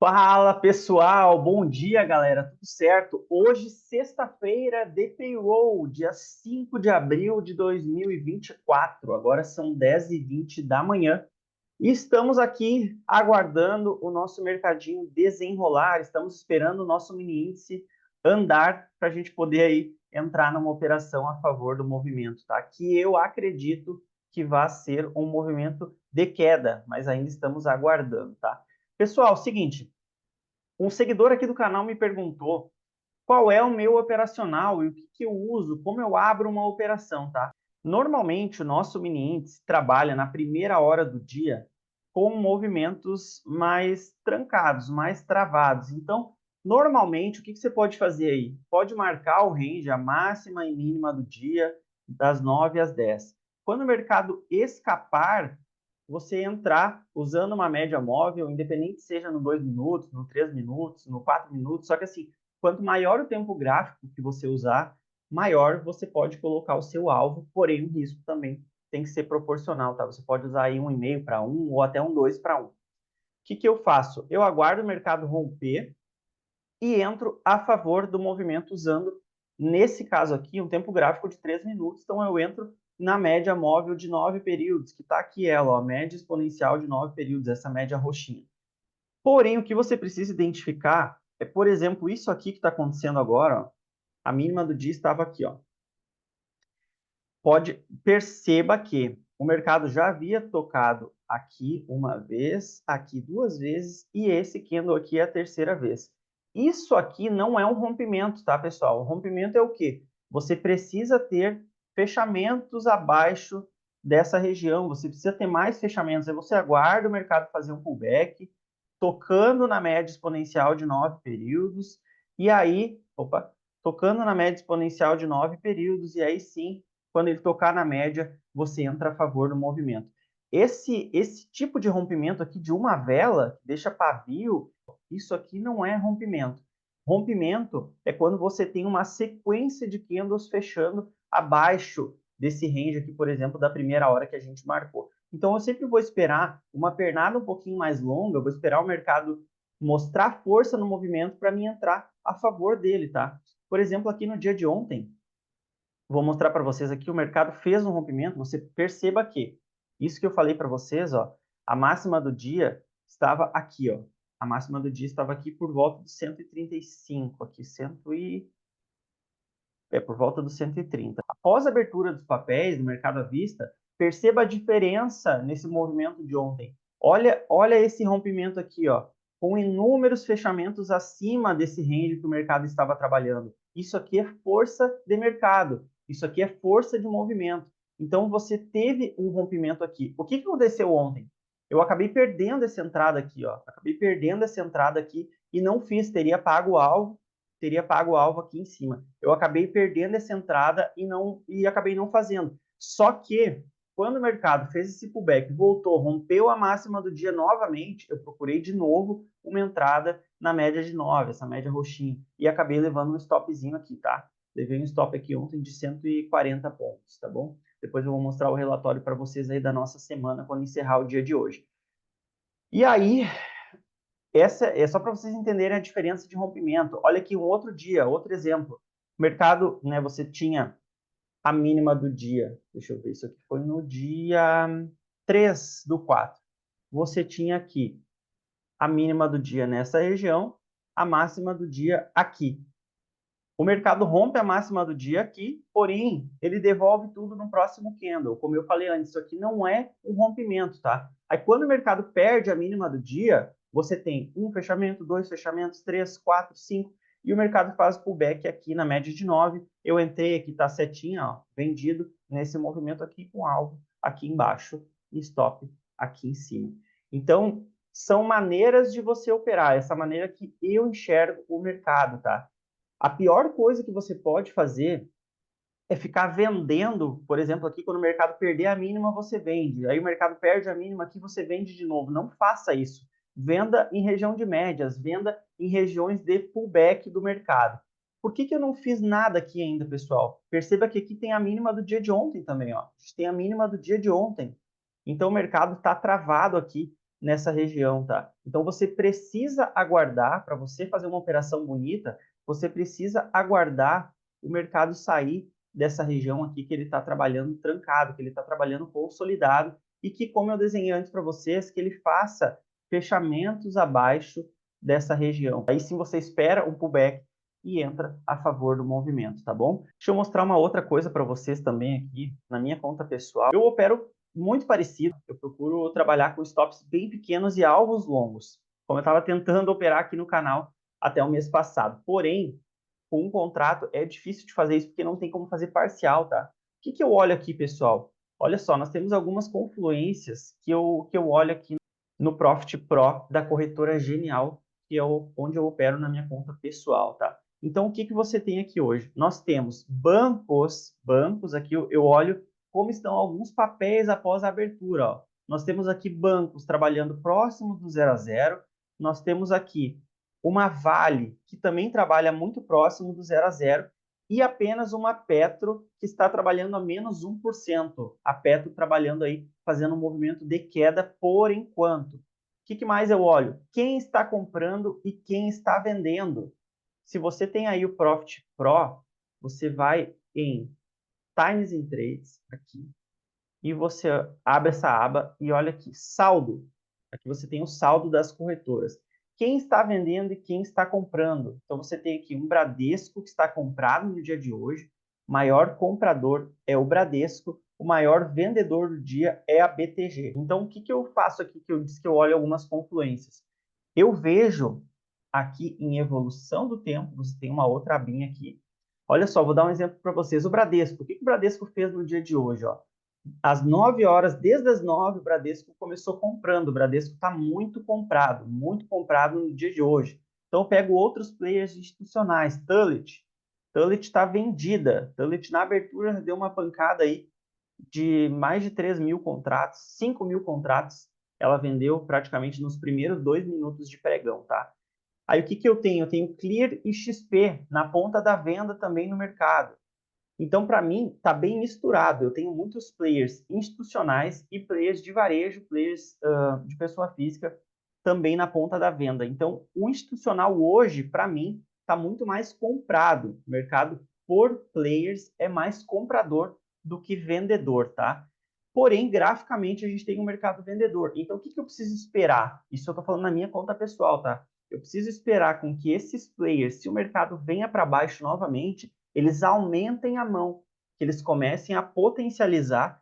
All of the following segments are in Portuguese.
Fala pessoal, bom dia galera, tudo certo? Hoje, sexta-feira de payroll, dia 5 de abril de 2024. Agora são 10h20 da manhã e estamos aqui aguardando o nosso mercadinho desenrolar, estamos esperando o nosso mini índice andar para a gente poder aí entrar numa operação a favor do movimento, tá? Que eu acredito que vai ser um movimento de queda, mas ainda estamos aguardando, tá? Pessoal, seguinte, um seguidor aqui do canal me perguntou qual é o meu operacional e o que eu uso, como eu abro uma operação, tá? Normalmente, o nosso mini índice trabalha na primeira hora do dia com movimentos mais trancados, mais travados. Então, normalmente, o que você pode fazer aí? Pode marcar o range, a máxima e mínima do dia, das 9 às 10. Quando o mercado escapar, você entrar usando uma média móvel, independente seja no 2 minutos, no 3 minutos, no 4 minutos, só que assim, quanto maior o tempo gráfico que você usar, maior você pode colocar o seu alvo, porém o risco também tem que ser proporcional, tá? Você pode usar aí 1,5 para 1 ou até um 2 para 1. O que eu faço? Eu aguardo o mercado romper e entro a favor do movimento usando, nesse caso aqui, um tempo gráfico de 3 minutos. Então, eu entro na média móvel de 9 períodos, que está aqui ela, ó, a média exponencial de 9 períodos, essa média roxinha. Porém, o que você precisa identificar é, por exemplo, isso aqui que está acontecendo agora, ó, a mínima do dia estava aqui, ó. Perceba que o mercado já havia tocado aqui uma vez, aqui duas vezes, e esse candle aqui é a terceira vez. Isso aqui não é um rompimento, tá, pessoal? O rompimento é o quê? Você precisa ter fechamentos abaixo dessa região, você precisa ter mais fechamentos. Aí você aguarda o mercado fazer um pullback, tocando na média exponencial de 9 períodos, e aí, tocando na média exponencial de 9 períodos, e aí sim, quando ele tocar na média, você entra a favor do movimento. Esse tipo de rompimento aqui de uma vela, que deixa pavio, isso aqui não é rompimento. Rompimento é quando você tem uma sequência de candles fechando abaixo desse range aqui, por exemplo, da primeira hora que a gente marcou. Então, eu sempre vou esperar uma pernada um pouquinho mais longa, eu vou esperar o mercado mostrar força no movimento para mim entrar a favor dele, tá? Por exemplo, aqui no dia de ontem, vou mostrar para vocês aqui, o mercado fez um rompimento, você perceba que isso que eu falei para vocês, ó, a máxima do dia estava aqui, ó. A máxima do dia estava aqui por volta dos 135, aqui por volta dos 130. Após a abertura dos papéis do mercado à vista, perceba a diferença nesse movimento de ontem. Olha esse rompimento aqui, ó, com inúmeros fechamentos acima desse range que o mercado estava trabalhando. Isso aqui é força de mercado, isso aqui é força de movimento. Então você teve um rompimento aqui. O que aconteceu ontem? Eu acabei perdendo essa entrada aqui, ó. Acabei perdendo essa entrada aqui e não fiz, teria pago o alvo aqui em cima. Eu acabei perdendo essa entrada e acabei não fazendo. Só que quando o mercado fez esse pullback, voltou, rompeu a máxima do dia novamente, eu procurei de novo uma entrada na média de 9, essa média roxinha, e acabei levando um stopzinho aqui, tá? Levei um stop aqui ontem de 140 pontos, tá bom? Depois eu vou mostrar o relatório para vocês aí da nossa semana quando encerrar o dia de hoje. E aí, essa é só para vocês entenderem a diferença de rompimento. Olha aqui um outro dia, outro exemplo. Mercado, né, você tinha a mínima do dia. Deixa eu ver, isso aqui foi no dia 3 do 4. Você tinha aqui a mínima do dia nessa região, a máxima do dia aqui. O mercado rompe a máxima do dia aqui, porém, ele devolve tudo no próximo candle. Como eu falei antes, isso aqui não é um rompimento, tá? Aí, quando o mercado perde a mínima do dia, você tem um fechamento, dois fechamentos, três, quatro, cinco, e o mercado faz pullback aqui na média de 9. Eu entrei aqui, tá setinha, ó, vendido nesse movimento aqui com alvo aqui embaixo e stop aqui em cima. Então, são maneiras de você operar, essa maneira que eu enxergo o mercado, tá? A pior coisa que você pode fazer é ficar vendendo, por exemplo, aqui quando o mercado perder a mínima, você vende. Aí o mercado perde a mínima, aqui você vende de novo. Não faça isso. Venda em região de médias, venda em regiões de pullback do mercado. Por que eu não fiz nada aqui ainda, pessoal? Perceba que aqui tem a mínima do dia de ontem também, ó. A gente tem a mínima do dia de ontem. Então o mercado está travado aqui. nessa região, tá? Então você precisa aguardar, para você fazer uma operação bonita, você precisa aguardar o mercado sair dessa região aqui que ele está trabalhando trancado, que ele está trabalhando consolidado, e que, como eu desenhei antes para vocês, que ele faça fechamentos abaixo dessa região. Aí sim você espera um pullback e entra a favor do movimento, tá bom? Deixa eu mostrar uma outra coisa para vocês também aqui, na minha conta pessoal. Eu opero muito parecido, eu procuro trabalhar com stops bem pequenos e alvos longos, como eu estava tentando operar aqui no canal até o mês passado. Porém, com um contrato é difícil de fazer isso porque não tem como fazer parcial, tá? O que eu olho aqui, pessoal? Olha só, nós temos algumas confluências que eu olho aqui no Profit Pro da corretora Genial, que é onde eu opero na minha conta pessoal, tá? Então, o que você tem aqui hoje? Nós temos bancos aqui eu olho como estão alguns papéis após a abertura, ó. Nós temos aqui bancos trabalhando próximos do 0 a 0, nós temos aqui uma Vale, que também trabalha muito próximo do 0 a 0, e apenas uma Petro, que está trabalhando a menos 1%. A Petro trabalhando aí, fazendo um movimento de queda por enquanto. O que mais eu olho? Quem está comprando e quem está vendendo. Se você tem aí o Profit Pro, você vai em Times in Trades, aqui, e você abre essa aba e olha aqui, saldo. Aqui você tem o saldo das corretoras. Quem está vendendo e quem está comprando. Então você tem aqui um Bradesco que está comprado no dia de hoje. O maior comprador é o Bradesco. O maior vendedor do dia é a BTG. Então o que eu faço aqui que eu disse que eu olho algumas confluências? Eu vejo aqui em evolução do tempo, você tem uma outra abinha aqui. Olha só, vou dar um exemplo para vocês. O Bradesco. O que o Bradesco fez no dia de hoje? Ó? Às 9 horas, desde as 9, o Bradesco começou comprando. O Bradesco está muito comprado no dia de hoje. Então, eu pego outros players institucionais. Tullit está vendida. Tullit, na abertura, deu uma pancada aí de mais de 3 mil contratos, 5 mil contratos. Ela vendeu praticamente nos primeiros 2 minutos de pregão, tá? Aí, o que eu tenho? Eu tenho Clear e XP na ponta da venda também no mercado. Então, para mim, está bem misturado. Eu tenho muitos players institucionais e players de varejo, players de pessoa física também na ponta da venda. Então, o institucional hoje, para mim, está muito mais comprado. O mercado por players é mais comprador do que vendedor, tá? Porém, graficamente, a gente tem um mercado vendedor. Então, o que eu preciso esperar? Isso eu estou falando na minha conta pessoal, tá? Eu preciso esperar com que esses players, se o mercado venha para baixo novamente, eles aumentem a mão, que eles comecem a potencializar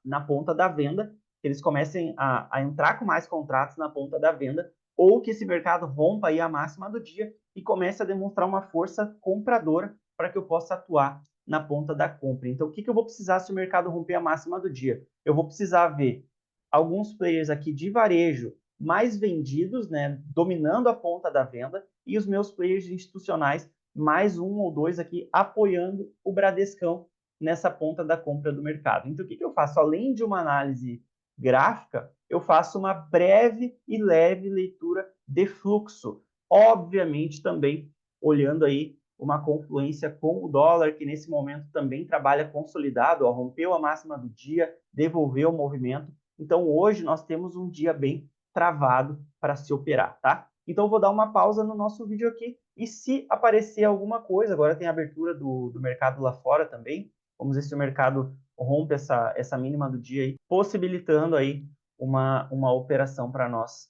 na ponta da venda, que eles comecem a entrar com mais contratos na ponta da venda, ou que esse mercado rompa aí a máxima do dia e comece a demonstrar uma força compradora para que eu possa atuar na ponta da compra. Então, o que eu vou precisar se o mercado romper a máxima do dia? Eu vou precisar ver alguns players aqui de varejo mais vendidos, né, dominando a ponta da venda, e os meus players institucionais mais um ou dois aqui apoiando o Bradescão nessa ponta da compra do mercado. Então, o que eu faço? Além de uma análise gráfica, eu faço uma breve e leve leitura de fluxo. Obviamente, também olhando aí uma confluência com o dólar, que nesse momento também trabalha consolidado, ó, rompeu a máxima do dia, devolveu o movimento. Então, hoje nós temos um dia bem travado para se operar, tá? Então, eu vou dar uma pausa no nosso vídeo aqui e se aparecer alguma coisa, agora tem a abertura do mercado lá fora também, vamos ver se o mercado rompe essa mínima do dia aí, possibilitando aí uma operação para nós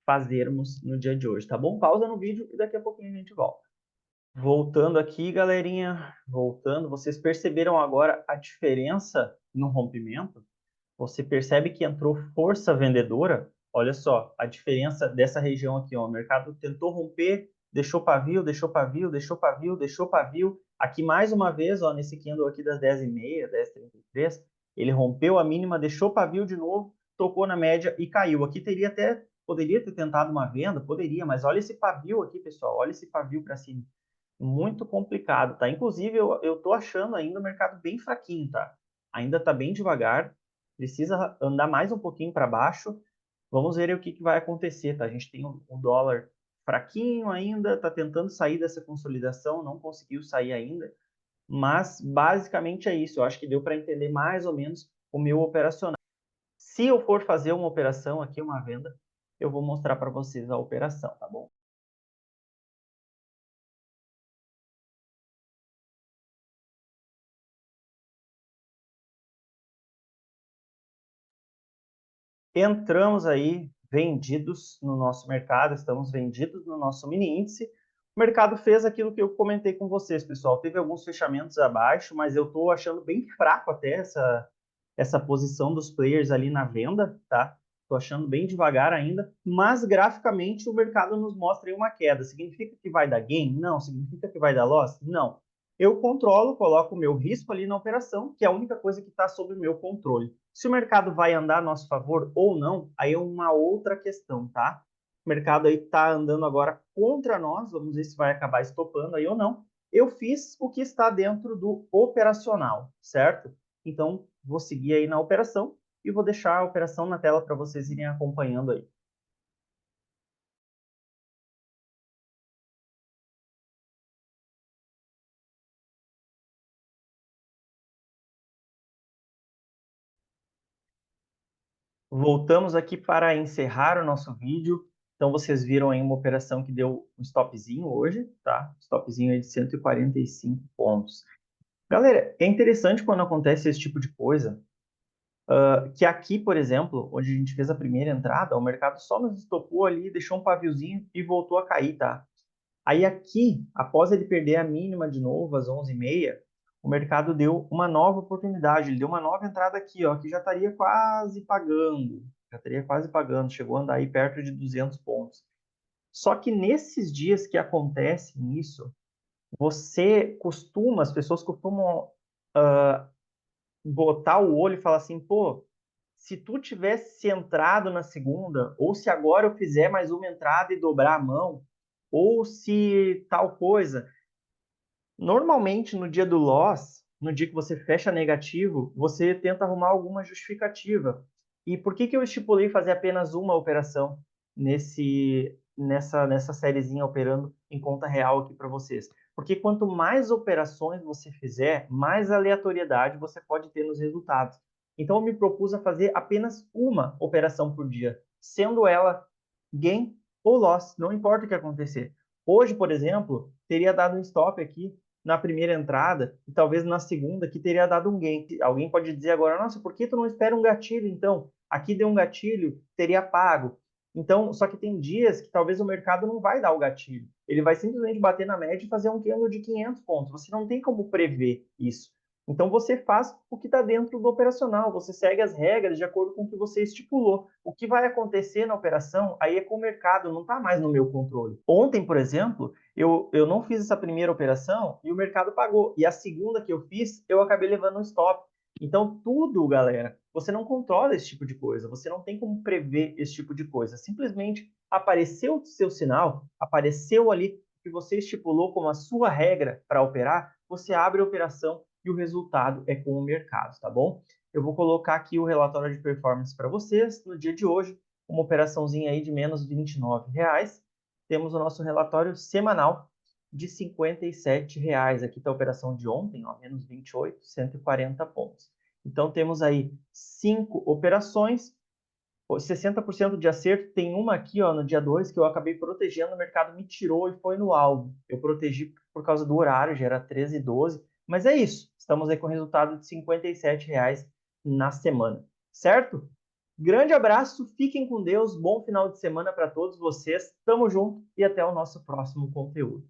fazermos no dia de hoje, tá bom? Pausa no vídeo e daqui a pouquinho a gente volta. Voltando aqui, galerinha, voltando, vocês perceberam agora a diferença no rompimento? Você percebe que entrou força vendedora? Olha só, a diferença dessa região aqui, ó, o mercado tentou romper, deixou pavio, deixou pavio, deixou pavio, deixou pavio. Aqui mais uma vez, ó, nesse candle aqui das 10h30, 10h33, ele rompeu a mínima, deixou pavio de novo, tocou na média e caiu. Aqui poderia ter tentado uma venda, poderia, mas olha esse pavio aqui, pessoal, olha esse pavio para cima. Muito complicado, tá? Inclusive, eu tô achando ainda o mercado bem fraquinho, tá? Ainda tá bem devagar, precisa andar mais um pouquinho para baixo. Vamos ver o que vai acontecer, tá? A gente tem o dólar fraquinho ainda, tá tentando sair dessa consolidação, não conseguiu sair ainda, mas basicamente é isso. Eu acho que deu para entender mais ou menos o meu operacional. Se eu for fazer uma operação aqui, uma venda, eu vou mostrar para vocês a operação, tá bom? Entramos aí vendidos no nosso mercado, estamos vendidos no nosso mini índice. O mercado fez aquilo que eu comentei com vocês, pessoal. Teve alguns fechamentos abaixo, mas eu estou achando bem fraco até essa posição dos players ali na venda, tá? Estou achando bem devagar ainda, mas graficamente o mercado nos mostra aí uma queda. Significa que vai dar gain? Não. Significa que vai dar loss? Não. Eu controlo, coloco o meu risco ali na operação, que é a única coisa que está sob o meu controle. Se o mercado vai andar a nosso favor ou não, aí é uma outra questão, tá? O mercado aí está andando agora contra nós, vamos ver se vai acabar estopando aí ou não. Eu fiz o que está dentro do operacional, certo? Então, vou seguir aí na operação e vou deixar a operação na tela para vocês irem acompanhando aí. Voltamos aqui para encerrar o nosso vídeo. Então, vocês viram aí uma operação que deu um stopzinho hoje, tá? Stopzinho aí de 145 pontos. Galera, é interessante quando acontece esse tipo de coisa, que aqui, por exemplo, onde a gente fez a primeira entrada, o mercado só nos estopou ali, deixou um paviozinho e voltou a cair, tá? Aí aqui, após ele perder a mínima de novo, às 11h30, o mercado deu uma nova oportunidade, ele deu uma nova entrada aqui, ó, que já estaria quase pagando, chegou a andar aí perto de 200 pontos. Só que nesses dias que acontece isso, as pessoas costumam botar o olho e falar assim, pô, se tu tivesse entrado na segunda, ou se agora eu fizer mais uma entrada e dobrar a mão, ou se tal coisa. Normalmente, no dia do loss, no dia que você fecha negativo, você tenta arrumar alguma justificativa. E por que eu estipulei fazer apenas uma operação nessa sériezinha operando em conta real aqui para vocês? Porque quanto mais operações você fizer, mais aleatoriedade você pode ter nos resultados. Então, eu me propus a fazer apenas uma operação por dia, sendo ela gain ou loss, não importa o que acontecer. Hoje, por exemplo, teria dado um stop aqui na primeira entrada e talvez na segunda que teria dado um gain. Alguém pode dizer agora, nossa, por que tu não espera um gatilho então? Aqui deu um gatilho, teria pago. Então, só que tem dias que talvez o mercado não vai dar o gatilho. Ele vai simplesmente bater na média e fazer um candle de 500 pontos. Você não tem como prever isso. Então, você faz o que está dentro do operacional, você segue as regras de acordo com o que você estipulou. O que vai acontecer na operação, aí é com o mercado, não está mais no meu controle. Ontem, por exemplo, eu não fiz essa primeira operação e o mercado pagou. E a segunda que eu fiz, eu acabei levando um stop. Então, tudo, galera, você não controla esse tipo de coisa, você não tem como prever esse tipo de coisa. Simplesmente apareceu o seu sinal, apareceu ali o que você estipulou como a sua regra para operar, você abre a operação e o resultado é com o mercado, tá bom? Eu vou colocar aqui o relatório de performance para vocês no dia de hoje, uma operaçãozinha aí de menos R$ 29. Temos o nosso relatório semanal de R$ 57. Aqui está a operação de ontem, ó, menos 28, 140 pontos. Então, temos aí 5 operações, 60% de acerto. Tem uma aqui, ó, no dia 2 que eu acabei protegendo, o mercado me tirou e foi no alvo. Eu protegi por causa do horário, já era 13h12. Mas é isso, estamos aí com o resultado de R$ 57 na semana, certo? Grande abraço, fiquem com Deus, bom final de semana para todos vocês, tamo junto e até o nosso próximo conteúdo.